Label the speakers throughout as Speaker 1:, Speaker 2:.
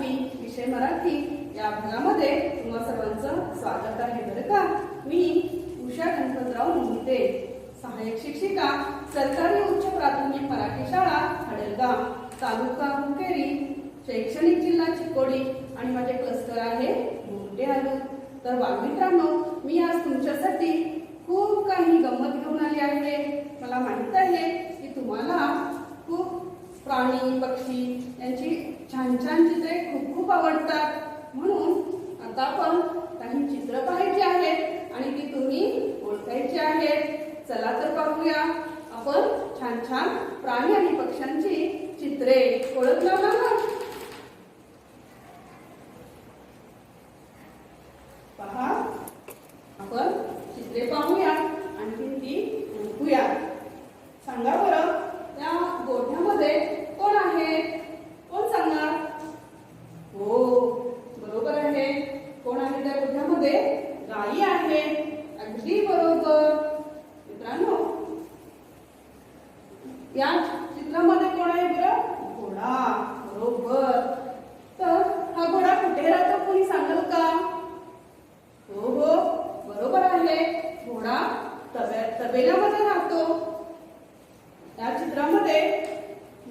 Speaker 1: 5वी विषय मराठी या भागामध्ये तुम्हा सर्वांचं स्वागत आहे बरं का। मी उषा गणपतराव मोहिते, सहाय्यक शिक्षिका, सरकारी उच्च प्राथमिक मराठी शाळा हडलगाव, तालुका हुकेरी, शैक्षणिक जिल्हा चिकोडी आणि माझे क्लस्टर आहे मोठेहालू। तर बालमित्रांनो, मी आज तुमच्यासाठी खूप काही गंमत घेऊन आली आहे। मला माहित आहे की तुम्हाला खूप प्राणी पक्षी यांची छान छान चित्रे खूप खूप आवडतात, म्हणून आता आपण काही चित्र पाहायची आहेत आणि ती तुम्ही ओळखायची आहेत। चला तर पाहूया आपण छान छान प्राणी आणि पक्ष्यांची चित्रे। ओळखला ना? पहा, आपण चित्रे पाहूया आणि ती ओळखूया। सांगा बरं, त्या गोठ्यामध्ये कोण आहे? कोण सांगणार? हो, बरोबर आहे। कोण आहे त्या गोठ्यामध्ये? गाई आहे। अगदी बरोबर मित्रांनो। या चित्रामध्ये कोण आहे बरं? घोडा, बरोबर। तर हा घोडा कुठे राहतो, कोणी सांगाल का? हो हो, बरोबर आहे। घोडा तबेल्यामध्ये राहतो। या चित्रामध्ये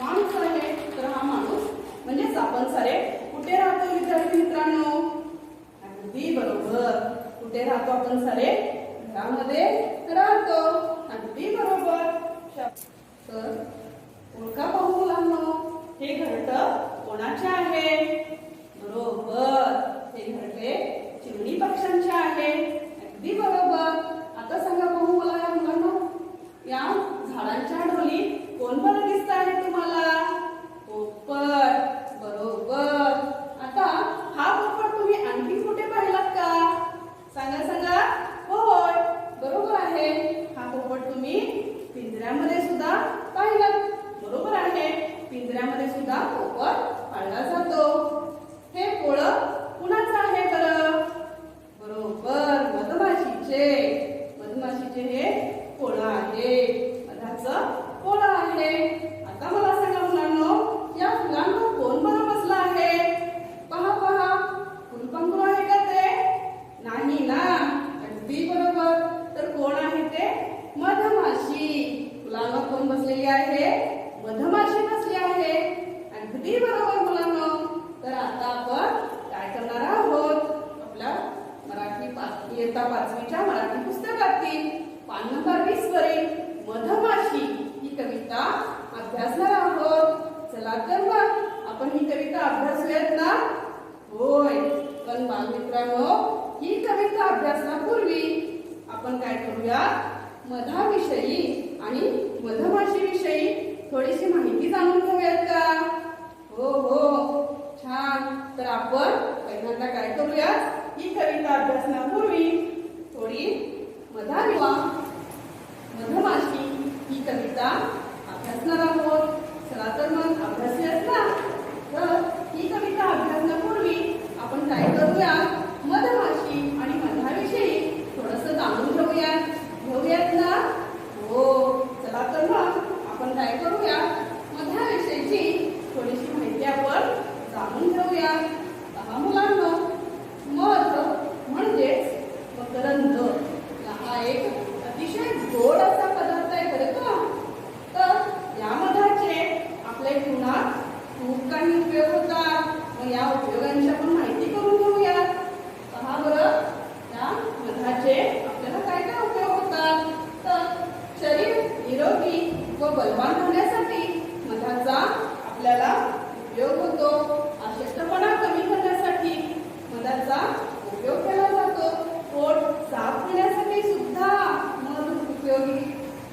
Speaker 1: माणूस आहे, तर हा माणूस म्हणजे आपण सारे कुठे राहतो विद्यार्थी मित्रांनो? अगदी बरोबर, कुठे राहतो आपण सारे? घरामध्ये राहतो। अगदी बरोबर। तर ओळखा पाहू मुलांनो, हे घरटं कोणाचे आहे? बरोबर, हे घरटे चिमणी पक्ष्यांचे आहे। अगदी बरोबर। आता सांगा पाहू मला या मुलांनो, या झाडांच्या ढोली कोण बरं दिसत आहे तुम्हाला? पोपट, बरोबर। आता हा पोपट तुम्ही आणखी कुठे पाहिलात का? सांगा सांगा। होय, बरोबर आहे। हा पोपट तुम्ही पिंजऱ्यामध्ये सुद्धा पाहिलात, बरोबर आहे। पिंजऱ्यामध्ये सुद्धा पोपट पाळला जातो। हे पोळं कुणाचं आहे बरं? बरोबर, मधमाशीचे। मधमाशीचे हे पोळं आहे, मधाचं पोळं आहे। आता मला सांगा मुलांनो, या फुलांवर कोण बरं बसला आहे? पहा पहा, फुलपाखरू आहे का ते? नाही ना, अगदी बरोबर। तर कोण आहे ते? मधमाशी। फुलांवर कोण बसलेली आहे? मधमाशी बसली आहे। अगदी बरोबर मुलांनो। तर आता आपण काय करणार आहोत? आपल्या मराठी इयत्ता 5वीच्या मराठी पुस्तकातील पान नंबर 20 वरील मधमाशी ही कविता अभ्यासणार आहोत। चला तर मग आपण ही कविता अभ्यासूयात ना? होय, पण बालमित्रांनो, ही कविता अभ्यासण्यापूर्वी आपण काय करूया? मधाविषयी आणि मधमाशीविषयी थोडीशी माहिती जाणून घेऊयात का? हो हो, छान। तर आपण पहिल्यांदा काय करूया? ही कविता अभ्यासण्यापूर्वी थोडी मधमाशी ही कविता अभ्यासणार आहोत। चला तर मग अभ्यासूयात ना? तर ही कविता अभ्यासण्यापूर्वी आपण काय करूया? मधमाशी आणि मधाविषयी थोडंसं जाणून घेऊयात ना? हो, चला तर मग आपण काय करूया? मधाविषयीची थोडीशी माहिती आपण जाणून घेऊया। पहा मुलांनो, मध म्हणजेच मकरंद हा एक अतिशय गोड असा पदार्थ आहे बरं का। तर या मधाचे आपल्या जीवनात खूप काही उपयोग होतात। मग या उपयोगांची आपण माहिती करून घेऊया। पहा बरं, या मधाचे आपल्याला काय काय उपयोग होतात? तर शरीर निरोगी व बलवान राहण्यासाठी मधाचा आपल्याला उपयोग होतो। अशक्तपणा कमी करण्यासाठी मधाचा उपयोग केला जातो। पोट साफ करण्यासाठी सुद्धा मध उपयोगी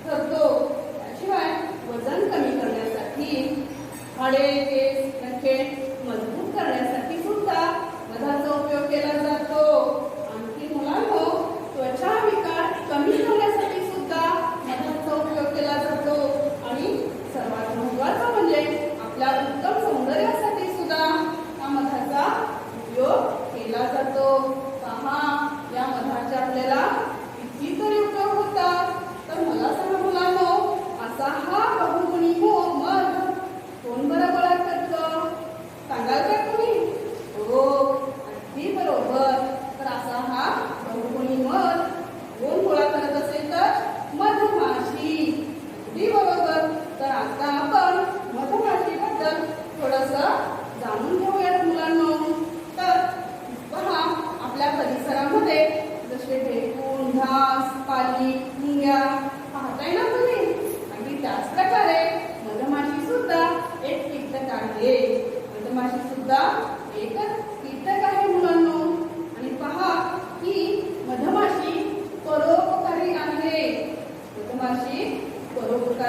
Speaker 1: ठरतो। त्याशिवाय वजन कमी करण्यासाठी, हाडे, केस, नखे मजबूत करण्यासाठी सुद्धा मधाचा उपयोग केला जातो। आणखी मुलांनो, त्वचा विकार कमी करण्यासाठी सुद्धा मधाचा उपयोग केला जातो। आणि सर्वात महत्त्वाचं म्हणजे आपल्या उत्तम सौंदर्यासाठी सुद्धा या मधाचा उपयोग केला जातो। पहा, या मधाचे आपल्याला कितीतरी उपयोग होतात। तर मला सांगा मुलांनो, असा हा बहुगुणी मध कोण बरं गोळा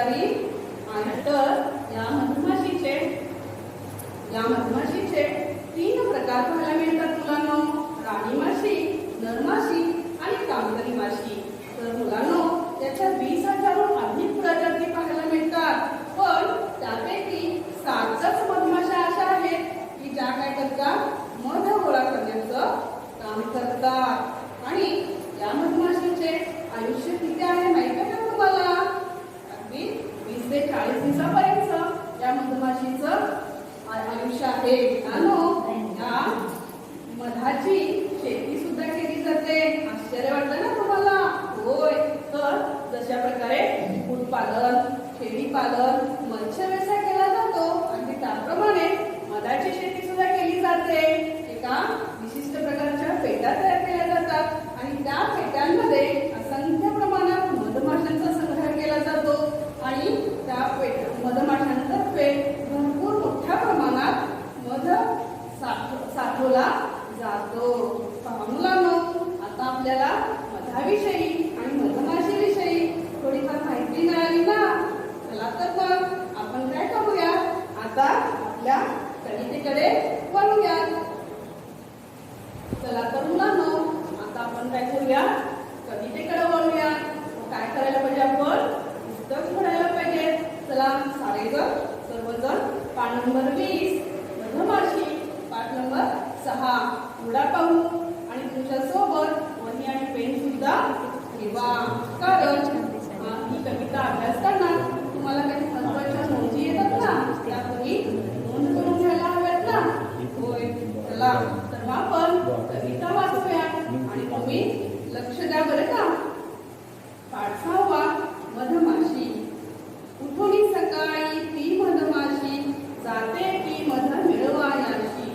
Speaker 1: प्रकारांची आणि तर या मधमाशीचे 3 प्रकार पाहायला मिळतात मुलांनो. राणी माशी, नर माशी आणि कामकरी माशी. तर मुलांनो त्याच्या 20,000हून अधिक प्रजाती पाहायला मिळतात. पण त्यापैकी 7च मधमाशा अशा आहेत की ज्या काय करतात, मध गोळा करण्याचं काम करतात. आणि या मधमाशीचे आयुष्य किती आहे माहिती आहे का तुम्हाला? अगदी 20 ते 40 दिवसापर्यंत या मधमाशीचं आयुष्य आहे. या मधाची शेती सुद्धा केली जाते. आश्चर्य वाटतं ना तुम्हाला? होय. तर जशा प्रकारे कुक्कुटपालन, शेळीपालन, मत्स्य व्यवसाय केला जातो आणि त्याप्रमाणे मधाची शेती सुद्धा केली जाते. एका विशिष्ट प्रकारच्या पेट्या तयार केल्या जातात आणि त्या पेट्यांमध्ये असंख्य प्रमाणात मधमाशांचा संग्रह केला जातो आणि त्या मधमाशांतर्फे भरपूर मोठ्या प्रमाणात मध साठवला जातो. पहा मुलांनो, आता आपल्याला मधाविषयी आणि मधमाशीविषयी थोडीफार माहिती मिळाली ना? चला तर मग आपण काय करूया, आता आपल्या कवितेकडे वळूया. चला तर मुलांनो, आता आपण काय करूया, कवितेकडे वळूया. काय करायला पाहिजे, आपण पुस्तक घडायला पाहिजे. चला सर्वजण पान नंबर 20 मधमाशी, पाठ नंबर 6 उघडा पाहू आणि तुमच्या सोबत वही आणि पेन सुद्धा ठेवा. कारण ही कविता अभ्यासताना तुम्हाला काही महत्त्वाच्या नोंदी येतात ना, त्या तुम्ही नोंद करून घ्यायला हव्यात ना? होय. चला तर आपण कविता वाचूया आणि तुम्ही लक्ष द्या बरं का. पाठ 6 मधमाशी. उठुनी सकाळी ती मधमाशी, जाते ती मध मिळवायाशी.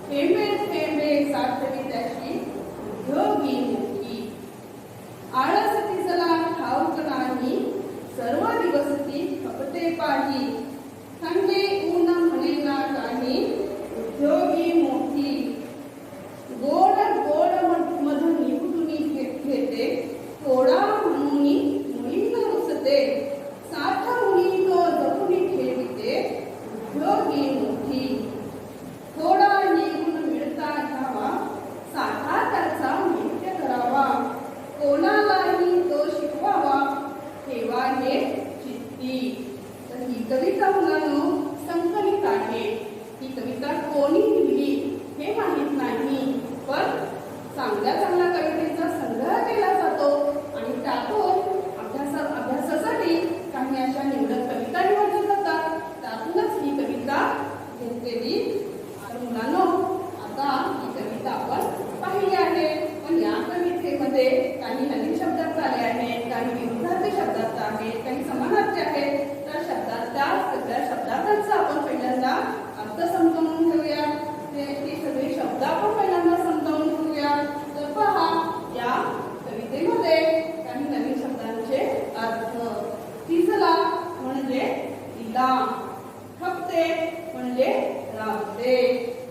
Speaker 1: थेंबे थेंबे साठवी त्याशी, उद्योगी मोठी. आळस तिसला ठाऊक नाही, सर्व दिवस ती फपते पाही. थंडी ऊन म्हणेना काही, उद्योगी मोठी. गोड गोड मध निवडुनी घेते, थोडा म्हणून मुळीत रुसते. साठवुनी तो जपुनी ठेविते, उद्योगी मोठी. थोडा निघून मिळता घ्यावा, साठा त्याचा नित्य करावा. कोणालाही तो शिकवावा, ठेवा हे चित्ती. तर ही कविता मुलांनो संकलित आहे. ही कविता कोणी लिहिली हे माहित नाही, पण चांगल्या कवितेचा संग्रह केला जातो आणि त्यातून अभ्यासासाठी काही अशा निवडक कविता निवडल्या जातात. त्यातूनच ही कविता घेतलेली. तर मुलांनो, आता ही कविता आपण पाहिली आहे, पण या कवितेमध्ये काही नवीन शब्दार्थ आले आहेत, काही विरुद्धार्थी शब्दार्थ आहेत, काही समानार्थी आहेत. तर शब्दार्थांचा आपण पहिल्यांदा अर्थ समजावून घेऊया. ते सगळे शब्द आपण पहिल्यांदा समजावून घेऊया. तर पहा, या कवितेमध्ये काही नवीन शब्दांचे अर्थ. तिसला म्हणजे तिला, हप्ते म्हणजे राबते,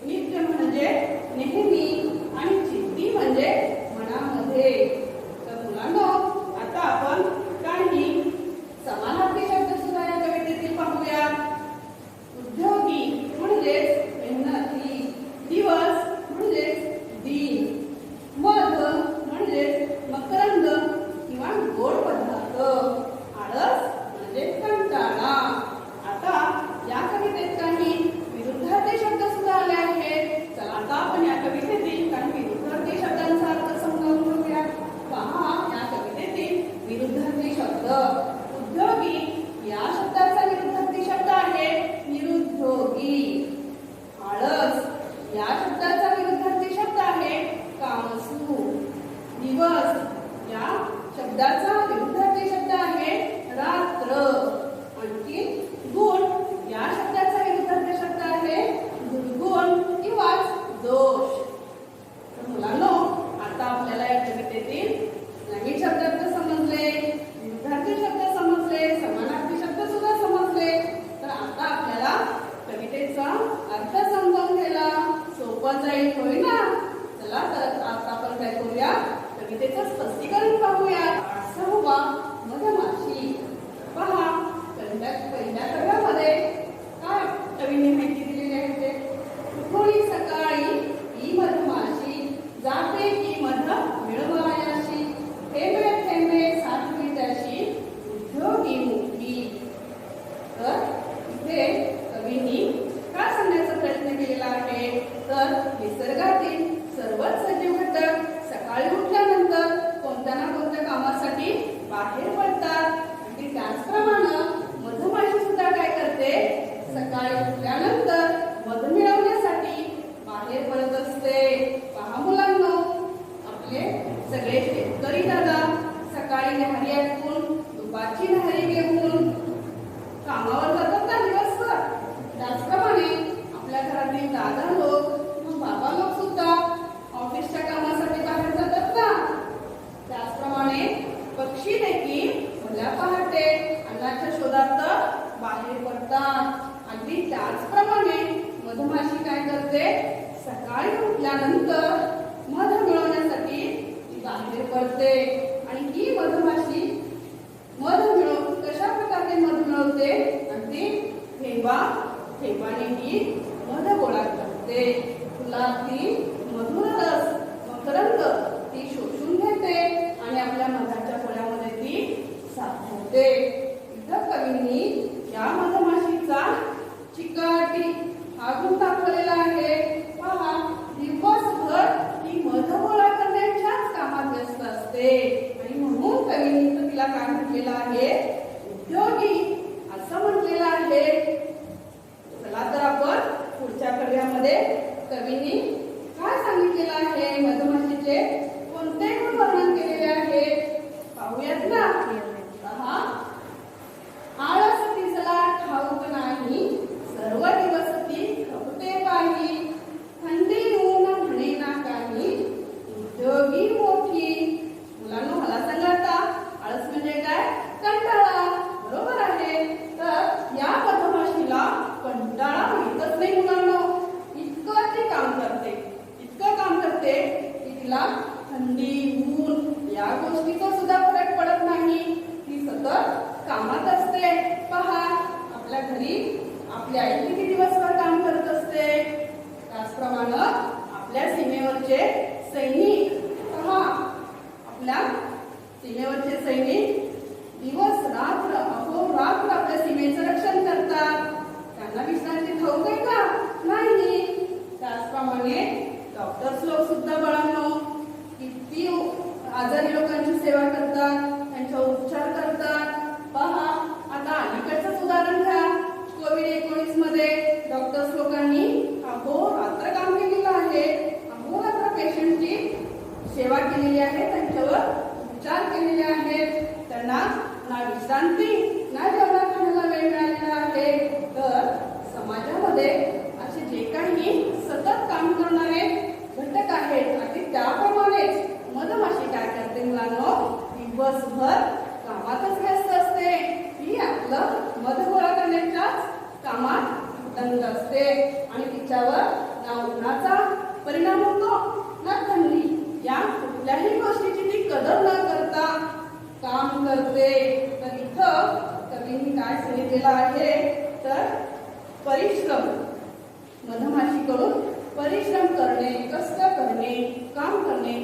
Speaker 1: नित्य म्हणजे नेहमी आणि चित्ती म्हणजे मनामध्ये. तर मुलांनो, आता आपण काही समानार्थी शब्द सुद्धा या कवितेतील पाहूया. उद्योगी म्हणजेच मेहनती, दिवस म्हणजेच दिन, मध म्हणजेच मकरंद किंवा गोड पदार्थ, आळस म्हणजे कंटाळा. आता या कवितेत काही विरुद्धार्थी शब्द सुद्धा आले आहेत. चला आता आपण या कवितेतील काही विरुद्धार्थी शब्दांचा अर्थ समजावून घेऊया. पहा, या कवितेतील विरुद्धार्थी शब्द. उद्योगी या शब्दाचा विरुद्धार्थी शब्द आहे निरुद्योगी. आळस या शब्दाचा विरुद्धार्थी शब्द आहे कामसू. दिवस या शब्दाचा विरुद्धार्थी शब्द आहे रात्र. आणखी गुण या शब्दाचा विरुद्धार्थी शब्द आहे दुर्गुण किंवा दोष. तर मुलांनो, आता आपल्याला या कवितेतील नवीन शब्दार्थ समजले, विरुद्धार्थी शब्द अन्नाच्या शोधार्थ बाहेर पडतात. अगदी त्याचप्रमाणे मधमाशी काय करते, सकाळी उठल्यानंतर मध मिळवण्यासाठी ती बाहेर पडते. आणि ही मधमाशी कशा प्रकारे मध मिळवते, अगदी थेंबाने ही मध गोळा करते. फुलातील मधुर रस मकरंद ती शोषून घेते आणि आपल्या मधाच्या पोळ्यामध्ये ती साठवते. इथं कवींनी या मधमाशीचा चिकाटी हा गुण दाखवलेला आहे. पहा, दिवसभर ती मध गोळा करण्याच्याच कामात व्यस्त असते आणि म्हणून कवींनी तिला काय म्हटलेलं आहे, उद्योगी असं म्हटलेलं आहे. चला तर आपण पुढच्या कव्यामध्ये कवींनी काय सांगितलेलं आहे, मधमाशीचे कोणते गुण वर्णन केलेले आहे पाहूयात ना. पहा, आळस तिसला ठाऊक नाही, सर्व दिवस ती खपते पाही, थंडी ऊन म्हणे ना काही, उद्योगी मोठी. मुलांनो, मला सांगा आता, आळस म्हणजे काय, कंटाळा. बरोबर आहे. तर या मधमाशीला कंटाळा माहीतच नाही मुलांनो. इतकं ती काम करते की तिला थंडी ऊन या गोष्टीचा सुद्धा फरक पडत नाही. ती सतत कामात असते. पहा, आपल्या घरी आपली आई किती दिवसभर काम करत असते, त्याचप्रमाणे आपल्या सीमेवरचे सैनिक, पहा, आपल्या सीमेवरचे सैनिक दिवस रात्र अहोरात्र आपल्या सीमेचं रक्षण करतात. त्यांना विश्रांती ठाऊक आहे का, नाही. त्याचप्रमाणे डॉक्टर्स लोक सुद्धा बाळांनो किती आजारी लोकांची सेवा करतात, त्यांचा उपचार करतात. पहा, आता अलीकडचंच उदाहरण घ्या. कोविड-19 मध्ये डॉक्टर्स लोकांनी अहोरात्र काम केलेलं आहे. अहोरात्र पेशंटची सेवा केलेली आहे, त्यांच्यावर उपचार केलेले आहेत. त्यांना ना विश्रांती ना जेवणा खाण्याला वेळ मिळालेला आहे. तर समाजामध्ये असे जे काही सतत काम करणारे घटक आहेत, अगदी त्याप्रमाणेच मधमाशी काय करते मुलांनो, दिवसभर कामातच व्यस्त असते. ही आपलं मध गोळा करण्याच्याच कामात दंग असते आणि तिच्यावर ना उन्हाचा परिणाम होतो ना थंडी, या कुठल्याही गोष्टीची ती कदर न करता काम करते. तर इथं कवींनी काय सांगितलेलं आहे, तर परिश्रम, मधमाशीकडून परिश्रम करणे, कष्ट करणे, काम करणे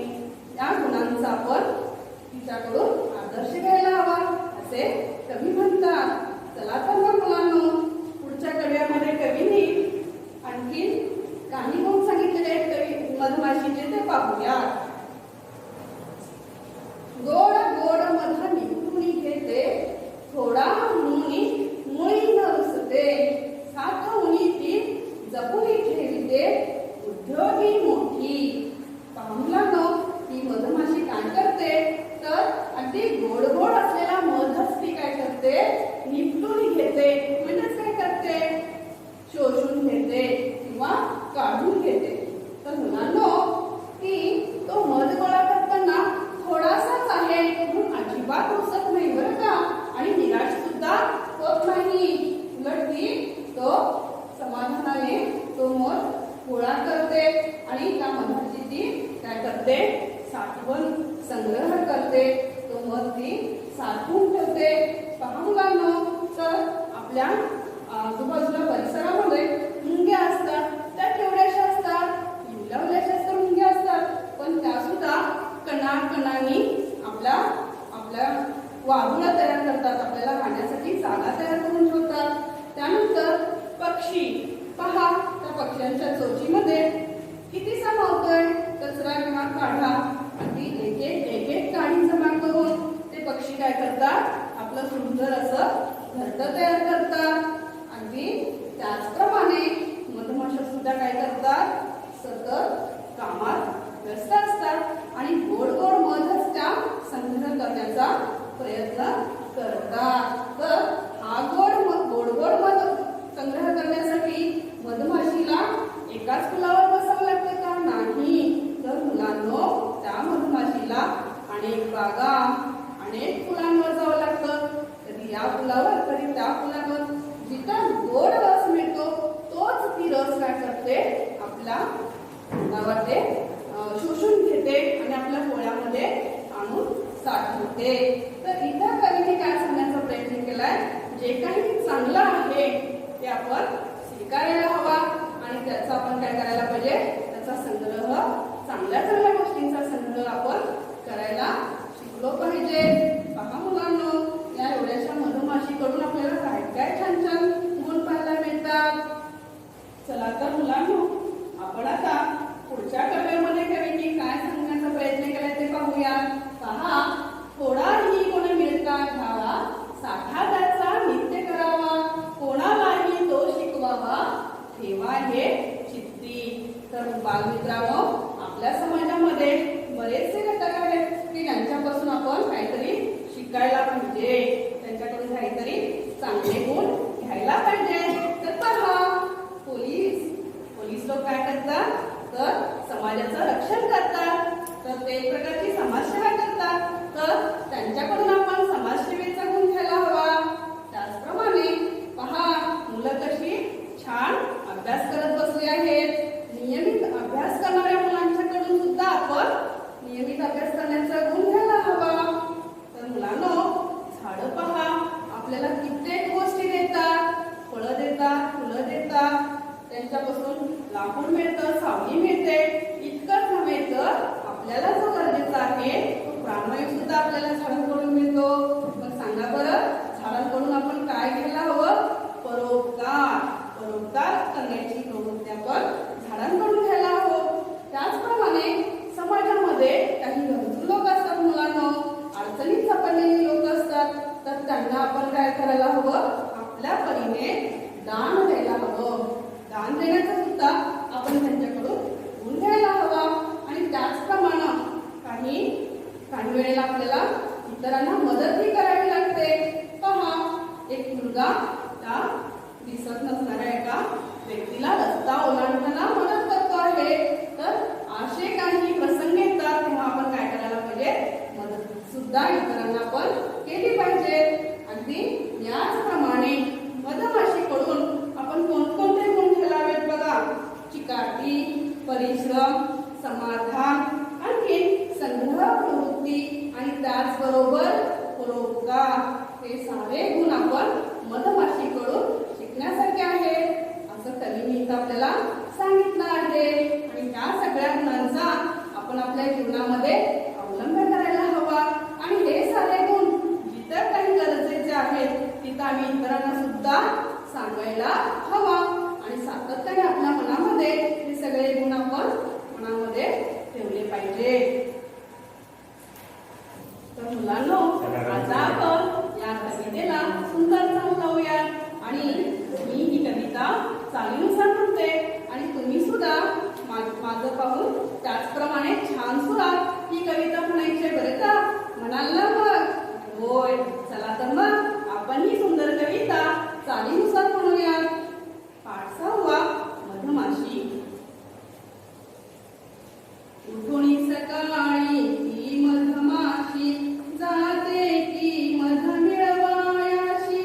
Speaker 1: या गुणांचा आपण तिच्याकडून आदर्श घ्यायला हवा असे कवी म्हणतात. चला तर मग मुलांनो, पुढच्या कव्यामध्ये कवींनी आणखी काही गुण सांगितलेले आहेत कवी मधमाशीचे, ते पाहूया. गोड गोड मध निघून घेते, थोडा म्हणून मुळी न रुसते, साठवून ती जपून ठेविते, उद्योगी मोठी. पाहुलानो, ही मधमाशी काय करते, तर अगदी गोड गोड असलेला मधच ती काय करते, निपटून घेते. म्हणजेच काय करते, शोषून घेते किंवा काढून घेते. तर मुलांनो, ती तो मध गोळा करताना थोडासाच आहे म्हणून अजिबात रुसत नाही बरं का, आणि निराश सुद्धा होत नाही. उलट ती तो समाधानाने तो मध गोळा करते आणि त्या मधाची ती काय करते, साठवण संग्रह करते. तो मध ती साठवून ठेवते. पहा मुलांनो, तर आपल्या आजूबाजूला परिसरामध्ये मुंग्या असतात. त्या केवढ्याशा असतात, लिवल्यावल्याशा असतात मुंग्या असतात, पण त्या सुद्धा कणाकणांनी आपल्या वारूला तयार करतात, आपल्याला राहण्यासाठी जागा तयार करून ठेवतात. त्यानंतर पक्षी, पहा, त्या पक्ष्यांच्या चोचीमध्ये किती सामावतोय कचरा किंवा काढा. अगदी एक एक काडी जमा करून ते पक्षी काय करतात, आपलं सुंदर असं घरटं तयार करतात. अगदी त्याचप्रमाणे मधमाशा सुद्धा काय करतात, सतत कामात व्यस्त असतात आणि गोड गोड मधच त्या संग्रह करण्याचा प्रयत्न करतात. तर हा गोड मध संग्रह करण्यासाठी मधमाशीला एकाच फुलावर बसावं लागतं का, नाही. तर मुलांनो, त्या मधमाशीला अनेक बागा, अनेक फुलांवर जावं लागतं. कधी या फुलावर ओलावा ते शोषून घेते आणि आपल्या पोळ्यामध्ये आणून साठवते. तर इथं कवीने काय सांगण्याचा प्रयत्न केलाय, जे काही चांगलं आहे ते आपण स्वीकारायला हवा आणि त्याचा आपण काय करायला पाहिजे, त्याचा संग्रह, चांगल्या चांगल्या गोष्टींचा संग्रह आपण करायला शिकलो पाहिजे. पहा मुलांनो, या एवढ्याशा मधमाशीकडून आपल्याला काय काय छान छान गुण पाहायला मिळतात. चला तर मुलांनो, आपण आता पुढच्या कव्यामध्ये कवीने काय सांगण्याचा प्रयत्न केलाय ते पाहूया. पहा, थोडाही कोण मिळता घ्यावा, साठा त्याचा नित्य करावा, कोणालाही तो शिकवावा, ठेवा हे चित्ती. तर बालमित्रांनो, आपल्या समाजामध्ये बरेचसे घटक आहेत की ज्यांच्यापासून आपण काहीतरी शिकायला पाहिजे, त्यांच्याकडून काहीतरी चांगले गुण घ्यायला पाहिजे. तर पहा, पोलीस लोक काय करतात, तर समाजाचं रक्षण करतात, तर ते एक प्रकारची समाजसेवा करतात. तर त्यांच्याकडून आपण समाजसेवेचा गुण घ्यायला हवा. त्याचप्रमाणे पहा, मुलं कशी छान अभ्यास करत बसली आहेत. नियमित अभ्यास करणाऱ्या मुलांच्याकडून सुद्धा आपण नियमित अभ्यास करण्याचा गुण घ्यायला हवा. तर मुलांनो, झाडं पहा, आपल्याला कित्येक गोष्टी देतात, फळं देतात, फुलं देतात, त्यांच्यापासून लाकूड मिळतं, सावली मिळते. इतकंच नव्हे तर आपल्याला जो गरजेचा आहे तो प्राणवायू सुद्धा आपल्याला झाडांकडून मिळतो. मग सांगा बरं, झाडांकडून आपण काय घ्यायला हवं? परोपकार करण्याची प्रवृत्ती आपण झाडांकडून घ्यायला हवं. त्याचप्रमाणे समाजामध्ये काही गरजू लोक असतात मुलांनो, अडचणीत सापडलेली लोक असतात, तर त्यांना आपण काय करायला हवं? आपल्या परीने दान द्यायला हवं. दान देण्याचा सुद्धा आपण त्यांच्याकडून गुण घ्यायला हवा. आणि त्याचप्रमाणे काही वेळेला आपल्याला इतरांना मदतही करावी लागते. पहा, एक मुलगा त्या दिसत नसणाऱ्या एका व्यक्तीला रस्ता ओलांडताना मदत करतो आहे. तर असे काही प्रसंग येतात तेव्हा आपण काय करायला पाहिजे? मदत सुद्धा इतरांना आपण केली पाहिजे. अगदी याचप्रमाणे मधमाशीकडून आपण कोणकोणते गुण घ्यायला हवेत बघा. चिकाटी, परिश्रम, समाधान, आणखी संग्रह प्रवृत्ती आणि त्याचबरोबर परोपकार, हे सारे गुण आपण मधमाशीकडून शिकण्यासारखे आहेत असं कवीने इथं आपल्याला सांगितलं आहे. आणि त्या सगळ्या गुणांचा आपण आपल्या जीवनामध्ये अवलंब करायला हवा. आणि हे सारे गुण जिथं काही गरजेचे आहेत तिथं आम्ही इतरांना सुद्धा सांगायला हवा. आणि सातत्याने आपल्या मनामध्ये हे सगळे गुण आपण मनामध्ये ठेवले पाहिजे. तर मुलांनो, आता आपण या कवितेला सुंदर नाव लावूया. आणि मी ही कविता चालीनुसार म्हणते आणि तुम्ही सुद्धा माझं पाहून त्याचप्रमाणे छान सुरात ही कविता म्हणायची बरं का? म्हणाल ना मग? होय. चला तर मग आपण ही सुंदर कविता चालीनुसार म्हणूया. पाठ 6 मधमाशी. उठुनी सकाळी ती मधमाशी जाते की मध मिळवायाशी,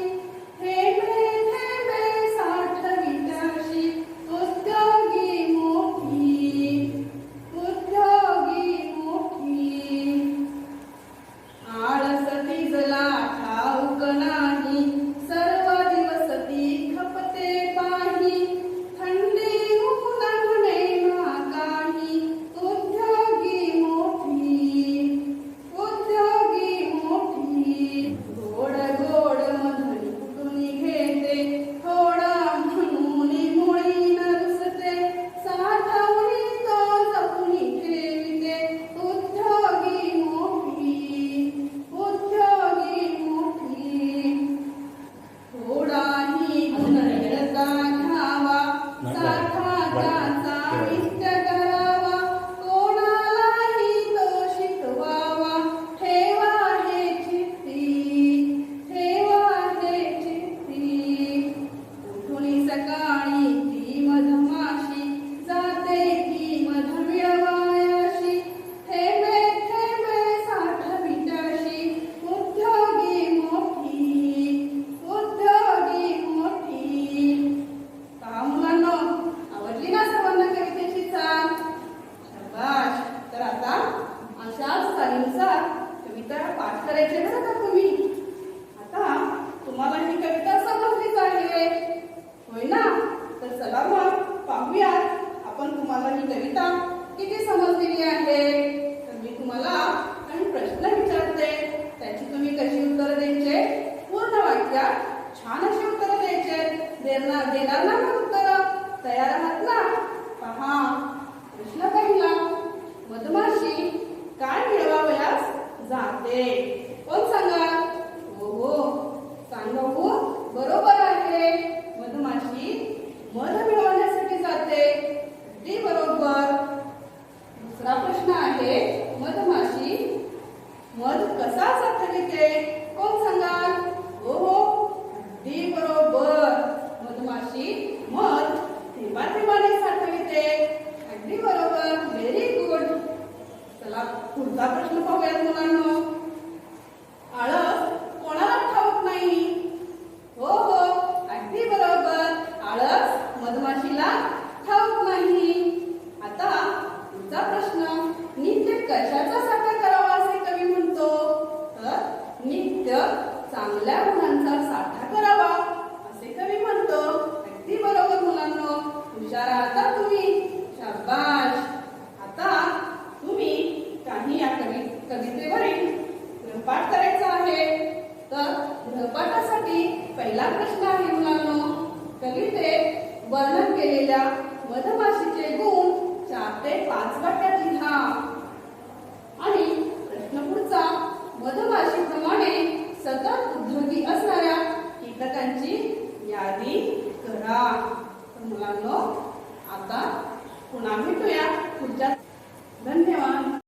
Speaker 1: थेंबे थेंबे साठवित्याशी, उद्योगी मोठी, उद्योगी मोठी. आळस तिजला ठाऊक नाही, सर्व दिवस ती वर्गात छान अशी उत्तरं द्यायचे. देणार ना मग उत्तरं? तयार आहात ना? पहा, प्रश्न पहिला. मधमाशी काय मिळवावयास जाते? कोण सांगा? हो सांगा हो. बरोबर आहे, मधमाशी मध मिळवण्यासाठी जाते. अगदी बरोबर. दुसरा प्रश्न आहे, मधमाशी मध कसा साठविते? कोण सांगाल? हो अगदी बरोबर, मधमाशी मध थेंबाथेंबाने साठविते. अगदी बरोबर, व्हेरी गुड. चला पुढचा प्रश्न पाहूयात मुलांनो. आळस कोणाला ठाऊक नाही? हो अगदी बरोबर, आळस मधमाशीला ठाऊक नाही. आता पुढचा प्रश्न, नित्य कशाचा साठा करावा असे कवी म्हणतो? तर नित्य चांगल्या गुणांचा साठा करावा असे कवी म्हणतो. अगदी बरोबर मुलांनो, हुशार आहात तुम्ही, शाबाश. आता तुम्ही काही या कवितेवरील गृहपाठ करायचा आहे. तर गृहपाठासाठी पहिला प्रश्न आहे मुलांनो, कवितेत वर्णन केलेल्या मधमाशीचे गुण 4 ते 5 वाक्यात लिहा. आणि प्रश्न पुढचा, मधमाशीप्रमाणे सतत उद्योगी असणाऱ्या कीटकांची यादी करा. तर मुलांनो, आता पुन्हा भेटूया पुढच्या. धन्यवाद.